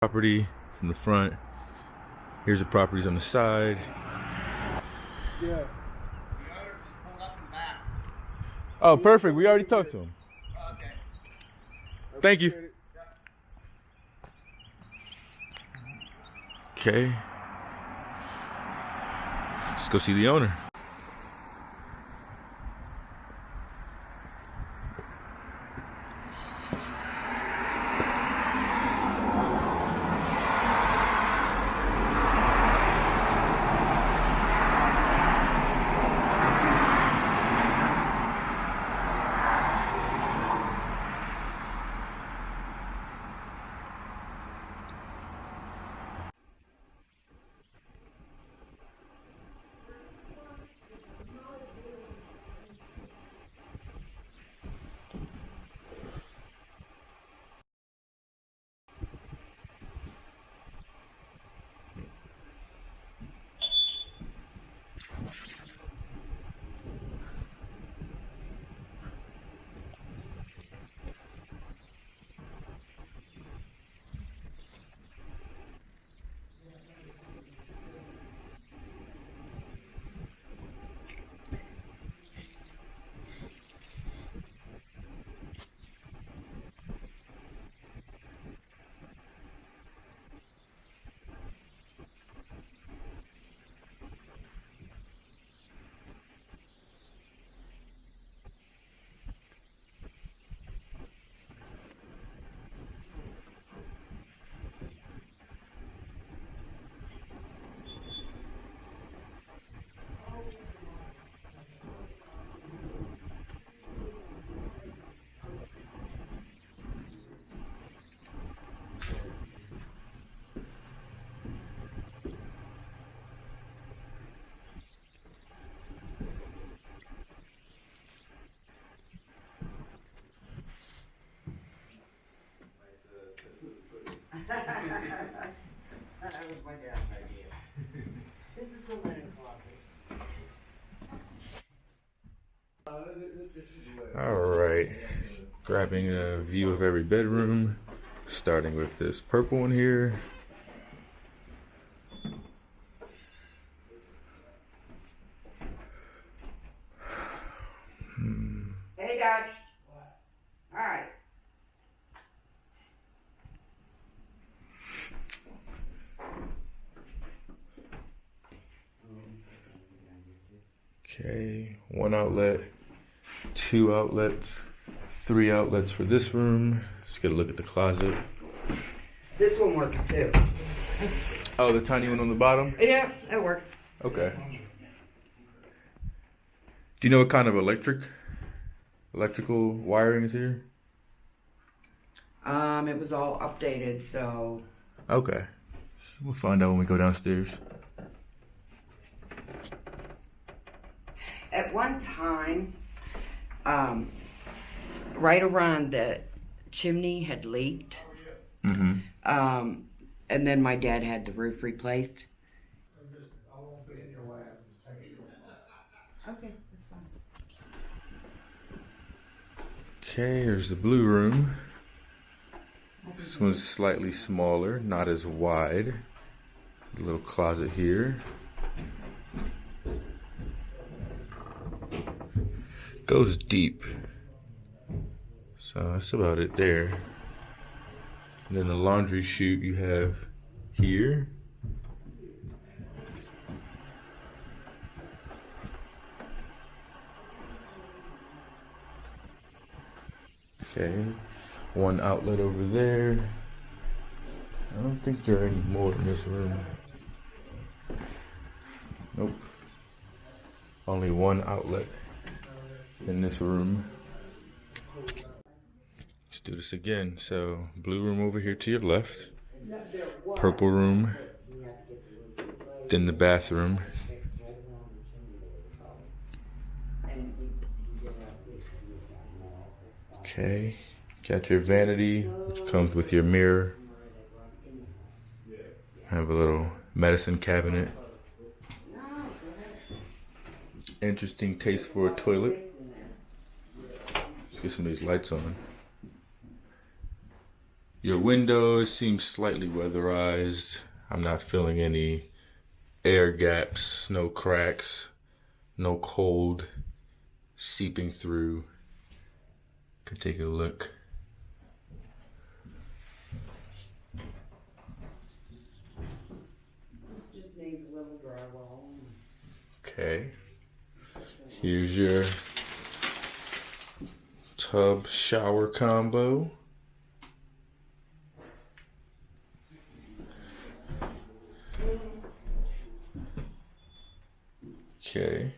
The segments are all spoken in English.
Property from the front. Here's the properties on the side. Yeah. Oh, perfect. We already talked to him. Okay. Thank you. Okay. Let's go see the owner. That was my dad's idea. This is the linen closet. All right. Grabbing a view of every bedroom, starting with this purple one here. Hey, Dad. All right. Okay, one outlet, two outlets, three outlets for this room. Let's get a look at the closet. This one works too. Oh, the tiny one on the bottom? Yeah, that works. Okay. Do you know what kind of electrical wiring is here? It was all updated, so. Okay. We'll find out when we go downstairs. At one time, right around the chimney had leaked. Mm-hmm. And then my dad had the roof replaced. Okay, that's fine. Okay, here's the blue room. This one's slightly smaller, not as wide. A little closet here. Goes deep. So that's about it there. And then the laundry chute you have here. Okay, one outlet over there. I don't think there are any more in this room. Nope. Only one outlet in this room. Let's do this again. So, blue room over here to your left. Purple room. Then the bathroom. Okay. Got your vanity, which comes with your mirror. Have a little medicine cabinet. Interesting taste for a toilet. Let's get some of these lights on. Your windows seem slightly weatherized. I'm not feeling any air gaps, no cracks, no cold seeping through. Could take a look. It's just needs a little drywall. Okay. Here's your tub shower combo. Okay.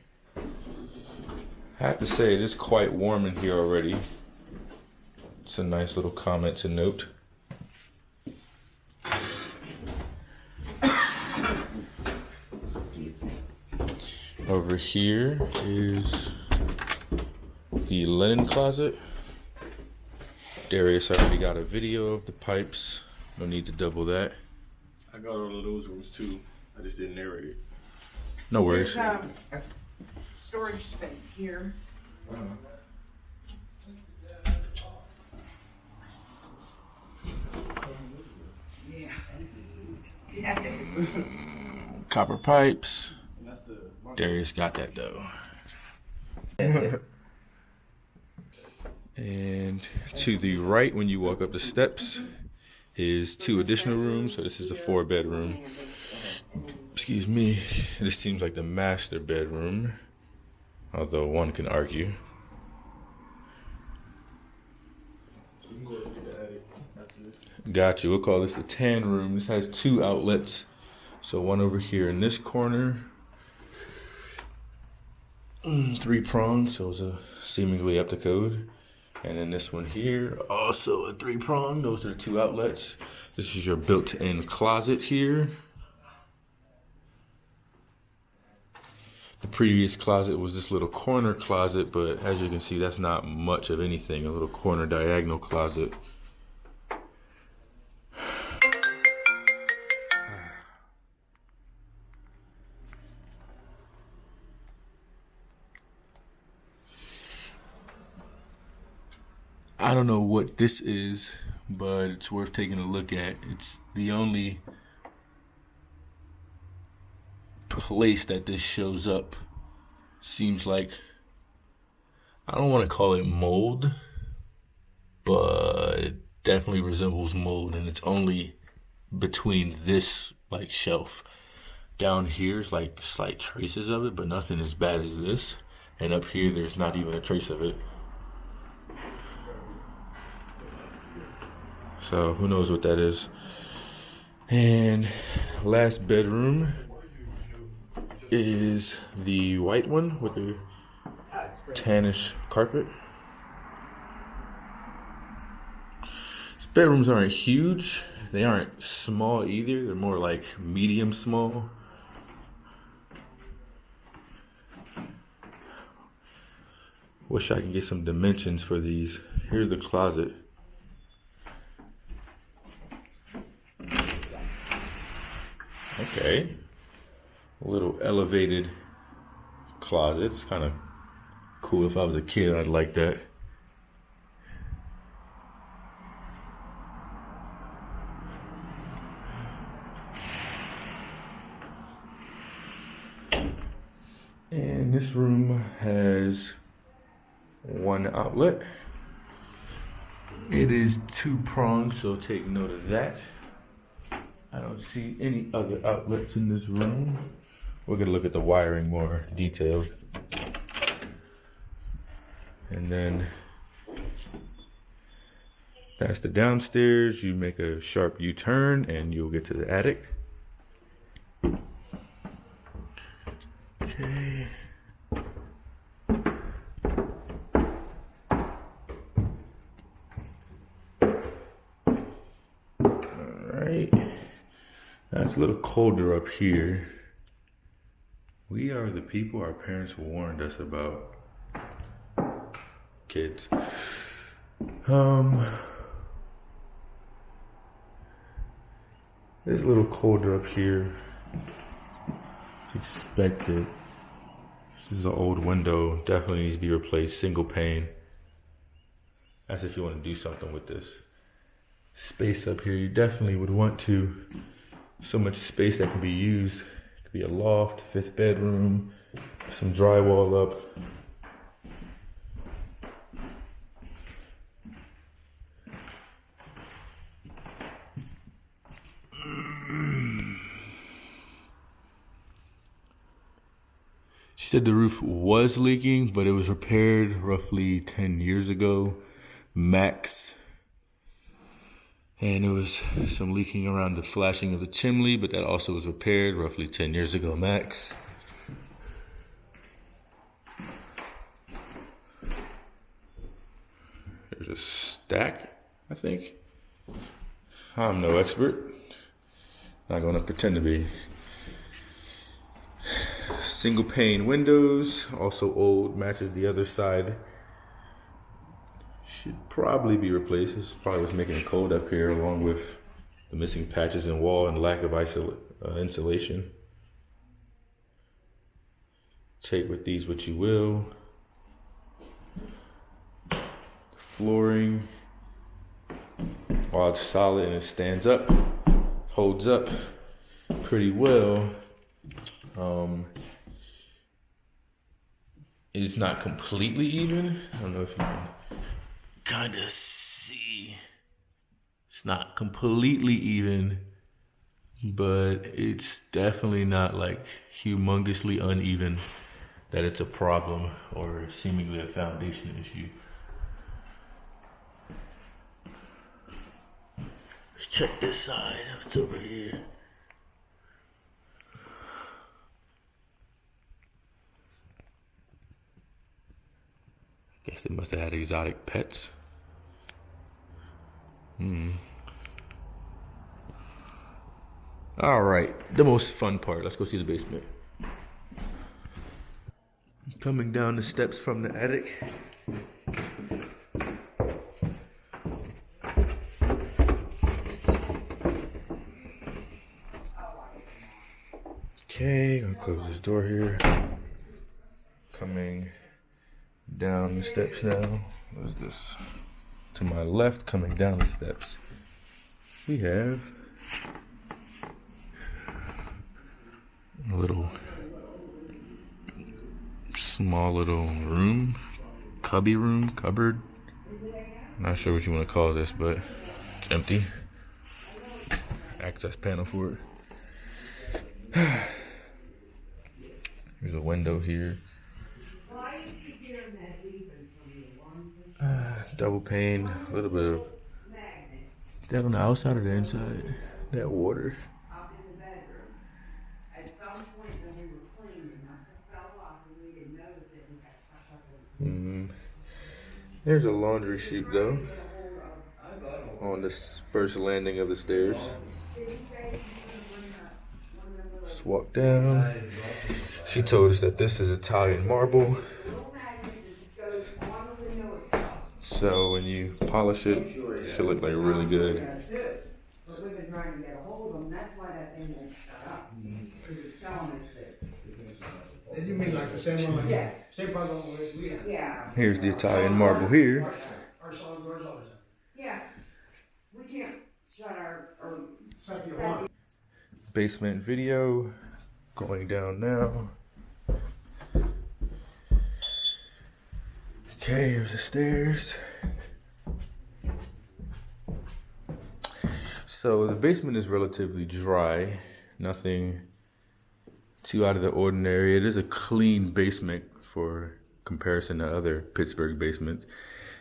I have to say it is quite warm in here already. It's a nice little comment to note. Excuse me. Over here is the linen closet. Darius already got a video of the pipes. No need to double that. I got all of those rooms too. I just didn't narrate it. No worries. There's a storage space here. Yeah. Yeah. Copper pipes. And that's the Darius got that though. And to the right, when you walk up the steps, is 2 additional rooms. So this is a 4-bedroom. Excuse me. This seems like the master bedroom, although one can argue. Got you. We'll call this a tan room. This has 2 outlets. So one over here in this corner. 3 prong, so it's seemingly up to code. And then this one here, also a 3 prong. Those are the 2 outlets. This is your built-in closet here. The previous closet was this little corner closet, but as you can see, that's not much of anything. A little corner diagonal closet. I don't know what this is, but it's worth taking a look at. It's the only place that this shows up. Seems like, I don't want to call it mold, but it definitely resembles mold, and it's only between this like shelf. Down here is like slight traces of it, but nothing as bad as this. And up here, there's not even a trace of it. So who knows what that is. And last bedroom is the white one with the tannish carpet. These bedrooms aren't huge. They aren't small either. They're more like medium small. Wish I could get some dimensions for these. Here's the closet. Okay, a little elevated closet. It's kind of cool. If I was a kid, I'd like that. And this room has 1 outlet. It is 2 prongs, so take note of that. I don't see any other outlets in this room. We're gonna look at the wiring more detailed. And then that's the downstairs. You make a sharp U-turn and you'll get to the attic. Okay. It's a little colder up here. We are the people our parents warned us about. Kids. It's a little colder up here. It's expected. This is an old window. Definitely needs to be replaced. Single pane. That's if you want to do something with this. space up here. You definitely would want to, so much space that can be used. It could be a loft, 5th bedroom, some drywall up. She said the roof was leaking, but it was repaired roughly 10 years ago, max. And there was some leaking around the flashing of the chimney, but that also was repaired roughly 10 years ago, max. There's a stack, I think. I'm no expert. Not gonna pretend to be. Single pane windows, also old, matches the other side. Should probably be replaced. This is probably what's making it cold up here, along with the missing patches in wall and lack of insulation. Take with these what you will. Flooring, while it's solid and it stands up, holds up pretty well. It's not completely even. I don't know if you can kind of see. It's not completely even, but it's definitely not like humongously uneven that it's a problem or seemingly a foundation issue. Let's check this side. What's over here? Guess they must have had exotic pets. All right, the most fun part. Let's go see the basement. Coming down the steps from the attic. Okay, gonna close this door here. Coming down the steps now. What is this? To my left, coming down the steps, we have a little small little room, cupboard. Not sure what you want to call this, but it's empty. Access panel for it. There's a window here. Double pane, a little bit of that on the outside or the inside. That water. There's a laundry chute though on this first landing of the stairs. Just walk down. She told us that this is Italian marble. So when you polish it, it should look like really good. But we've been trying to get a hold of them, that's why that thing won't shut up. Because it's telling us that. Did you mean like the same one? Yeah. Same problem we have. Yeah. Here's the Italian marble here. Our solid doors always have. Yeah. We can't shut our, Except you want. Basement video going down now. Okay, here's the stairs. So the basement is relatively dry, nothing too out of the ordinary. It is a clean basement for comparison to other Pittsburgh basements.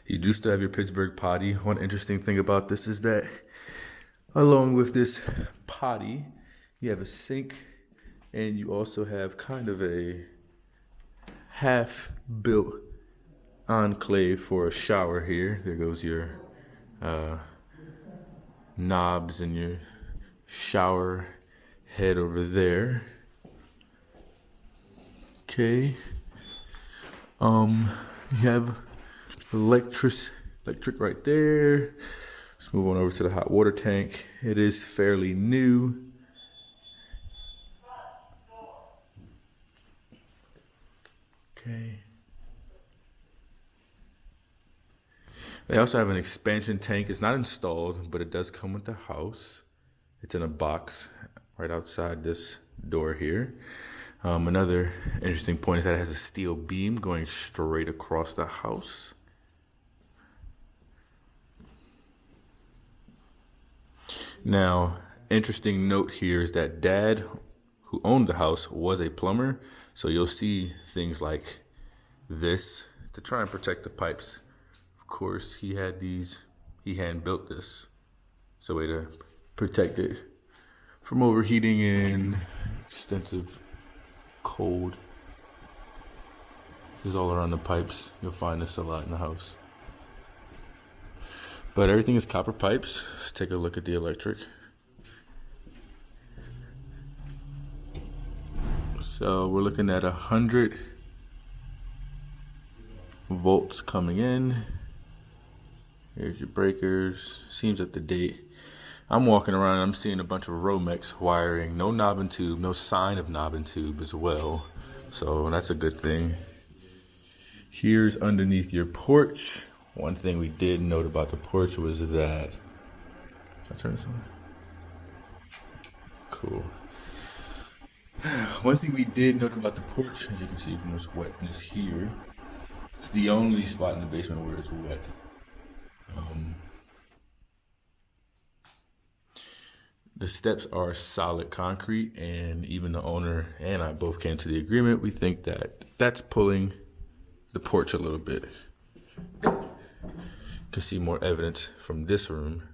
You do still have your Pittsburgh potty. One interesting thing about this is that along with this potty, you have a sink and you also have kind of a half-built enclave for a shower here. There goes your knobs and your shower head over there. Okay. You have electric right there. Let's move on over to the hot water tank. It is fairly new. Okay. They also have an expansion tank. It's not installed, but it does come with the house. It's in a box right outside this door here. Another interesting point is that it has a steel beam going straight across the house. Now, interesting note here is that Dad, who owned the house, was a plumber. So you'll see things like this to try and protect the pipes. Of course, he hand built this. It's a way to protect it from overheating and extensive cold. This is all around the pipes. You'll find this a lot in the house. But everything is copper pipes. Let's take a look at the electric. So we're looking at 100 volts coming in. Here's your breakers. Seems up to date. I'm walking around and I'm seeing a bunch of Romex wiring. No knob and tube. No sign of knob and tube as well. So that's a good thing. Here's underneath your porch. One thing we did note about the porch was that... Can I turn this on? Cool. One thing we did note about the porch, as you can see from this wetness here, it's the only spot in the basement where it's wet. The steps are solid concrete, and even the owner and I both came to the agreement. We think that that's pulling the porch a little bit. You can see more evidence from this room.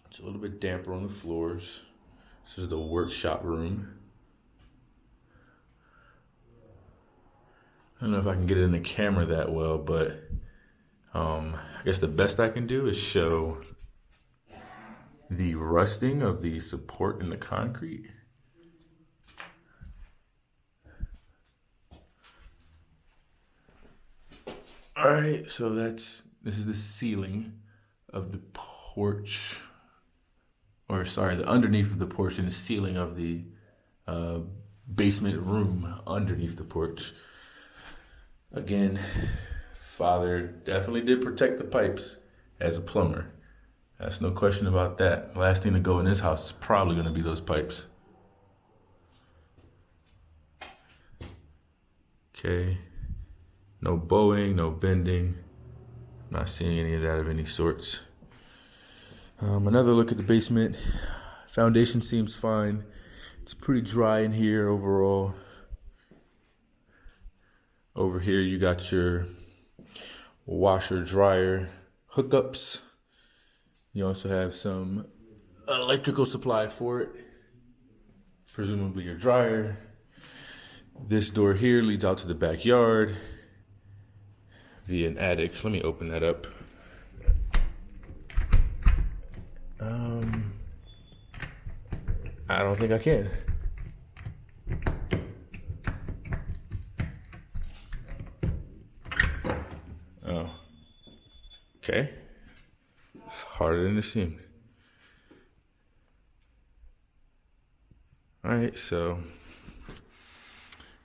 It's a little bit damper on the floors. This is the workshop room. I don't know if I can get it in the camera that well, but I guess the best I can do is show the rusting of the support in the concrete. All right, so this is the ceiling of the porch, or sorry, the underneath of the porch and the ceiling of the basement room underneath the porch. Again, Father definitely did protect the pipes as a plumber. That's no question about that. The last thing to go in this house is probably going to be those pipes. Okay. No bowing, no bending. Not seeing any of that of any sorts. Another look at the basement. Foundation seems fine. It's pretty dry in here overall. Over here you got your washer dryer hookups. You also have some electrical supply for it. Presumably your dryer. This door here leads out to the backyard via an attic. Let me open that up. I don't think I can. Oh. Okay. It's harder than it seemed. Alright, so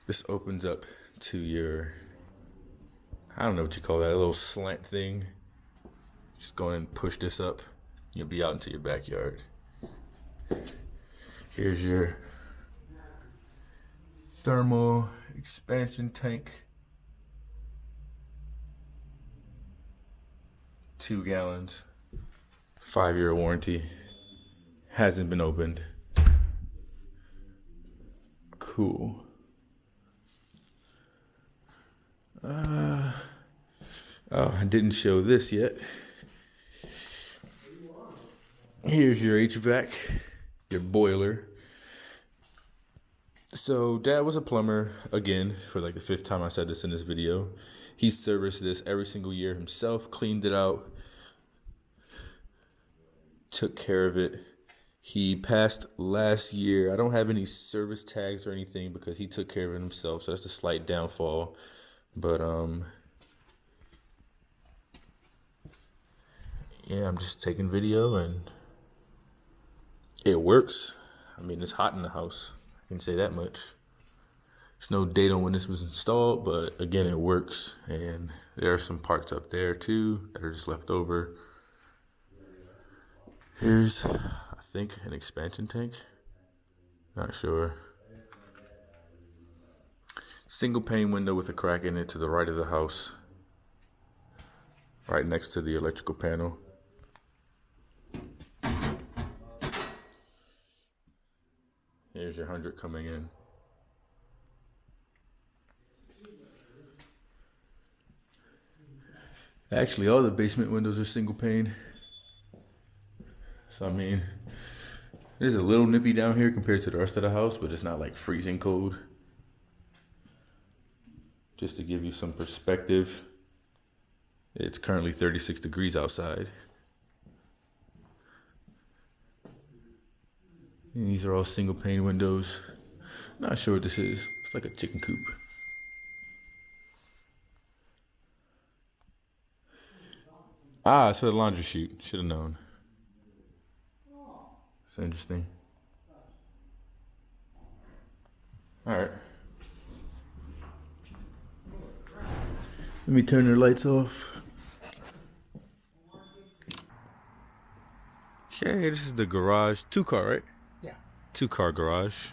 this opens up to your, I don't know what you call that, a little slant thing. Just go ahead and push this up. You'll be out into your backyard. Here's your thermal expansion tank. 2 gallons. 5-year warranty. Hasn't been opened. Cool. Oh, I didn't show this yet. Here's your HVAC, your boiler. So Dad was a plumber, again, for like the 5th time I said this in this video. He serviced this every single year himself, cleaned it out, took care of it. He passed last year. I don't have any service tags or anything because he took care of it himself, so that's a slight downfall. But yeah, I'm just taking video and it works. I mean, it's hot in the house. I can say that much. There's no date on when this was installed, but again, it works. And There are some parts up there too that are just left over. Here's, I think, an expansion tank. Not sure. Single pane window with a crack in it to the right of the house. Right next to the electrical panel. Here's your 100 coming in. Actually, all the basement windows are single pane. So, I mean, it is a little nippy down here compared to the rest of the house, but it's not like freezing cold. Just to give you some perspective, it's currently 36 degrees outside. And these are all single pane windows. Not sure what this is. It's like a chicken coop. Ah, it's a laundry chute. Should have known. It's interesting. Alright. Let me turn the lights off. Okay, this is the garage. 2-car, right? Yeah. 2-car garage.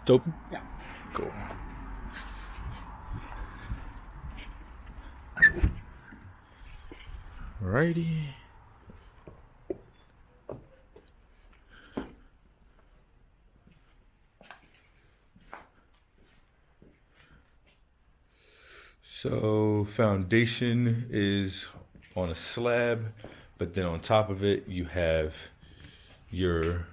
It's open? Yeah. Cool. Alrighty. So foundation is on a slab, but then on top of it you have your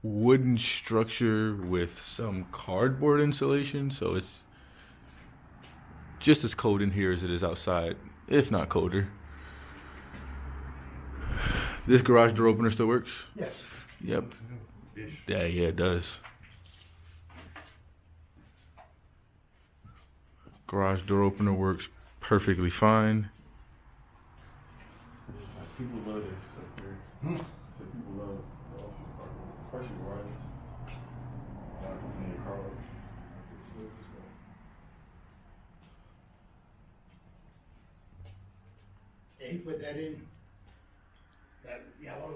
wooden structure with some cardboard insulation, so it's just as cold in here as it is outside, if not colder. This garage door opener still works? Yes. Yep. Yeah, it does. Garage door opener works perfectly fine. People love this stuff here. So people love especially garages. In your car. Yeah, he put that in, that yellow,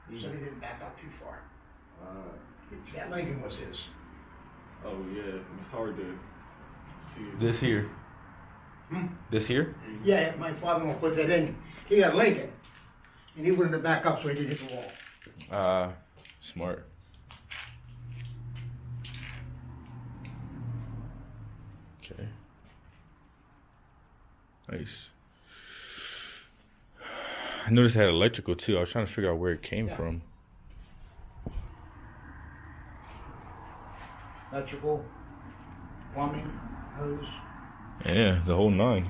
so he didn't back up too far. That Lincoln was his. Oh yeah, it's hard to see it. This here. This here? Yeah, my father-in-law put that in. He got Lincoln, and he wanted to back up so he didn't hit the wall. Smart. Okay. Nice. I noticed it had electrical too. I was trying to figure out where it came from. Electrical, plumbing, hose. Yeah, the whole 9.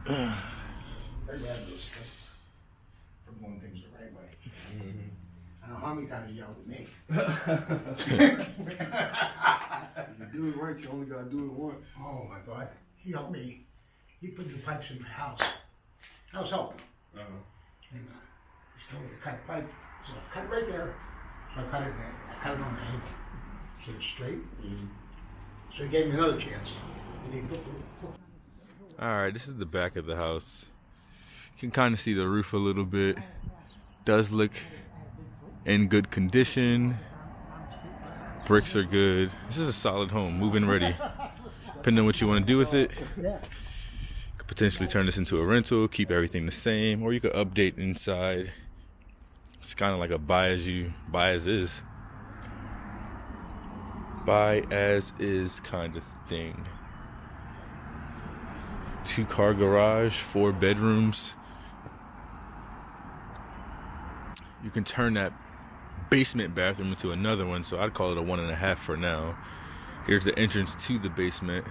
Their dad was for doing things the right way. I don't know how many times he yelled at me. You do it right, you only gotta do it once. Oh my God, he helped me. He put the pipes in the house. House open. And he's told me to cut a pipe. So I cut it right there. So I cut it, I cut it on the angle. So it's straight. So he gave me another chance. And he put Alright, this is the back of the house. You can kind of see the roof a little bit. Does look in good condition. Bricks are good. This is a solid home, move-in ready. Depending on what you want to do with it. Could potentially turn this into a rental, keep everything the same, or you could update inside. It's kind of like a buy as is. Buy as is kind of thing. 2-car garage, 4 bedrooms. You can turn that basement bathroom into another one, so I'd call it a 1.5 for now. Here's the entrance to the basement.